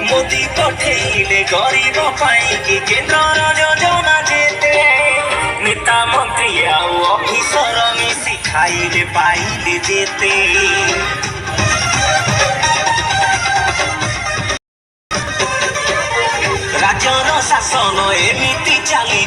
मोदी पठेले गरीब पाई केन्द्र योजना जेते नेता मंत्री आउ अफिसर मिसी खाइले पाइले जेते राज्यर शासन एमिति चली